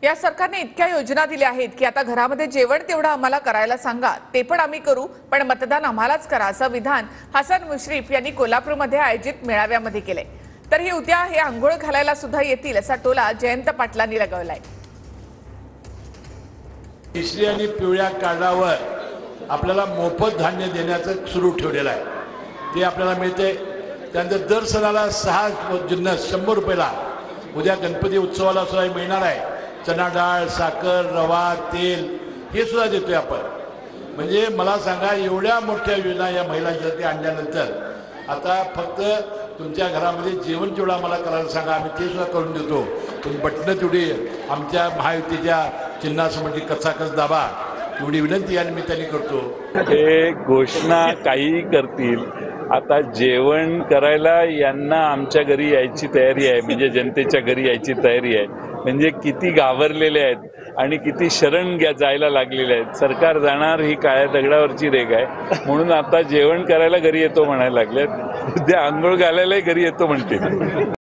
या सरकारने इतक्या योजना दिल्या आहेत की आता घरामध्ये जेवण तेवढं आम्हाला करायला सांगा, ते पण आम्ही करू, पण मतदान आम्हालाच करा, असं विधान हसन मुश्रीफ यांनी कोल्हापूरमध्ये आयोजित मेळाव्यामध्ये केले। तर हे उद्या हे आंघोळ घालायला सुद्धा येतील असा टोला जयंत पाटलांनी लगावलाय। केशरी आणि पिवळ्या कार्डावर आपल्याला मोफत धान्य देण्याचं सुरू ठेवलेलं आहे, ते आपल्याला मिळते। त्यानंतर दर सणाला 6 जिन्नस 100 रुपयाला उद्या गणपती उत्सवाला सुद्धा मिळणार आहे। चना डाळ, साखर, रवा, तेल हे सुद्धा देतोय आपण। म्हणजे मला सांगा, एवढ्या मोठ्या योजना या महिलांसाठी आणल्यानंतर आता फक्त तुमच्या घरामध्ये जेवण जेवढं आम्हाला करायला सांगा, आम्ही ते सुद्धा करून देतो। पण बटणं तेवढी आमच्या महायुतीच्या चिन्हासमोर कचाकच दाबा, एवढी विनंती या निमित्ताने करतो। हे घोषणा काही करतील, आता जेवण करायला यांना आमच्या घरी यायची तयारी आहे, म्हणजे जनतेच्या घरी यायची तयारी आहे। म्हणजे किती घाबरलेले आहेत आणि किती शरण जायला लागलेले आहेत। सरकार जाणार ही काळ्या दगडावरची रेघ आहे, म्हणून आता जेवण करायला घरी येतो म्हणायला लागलेत, उद्या आंघोळ घालायलाही घरी येतो म्हणतील।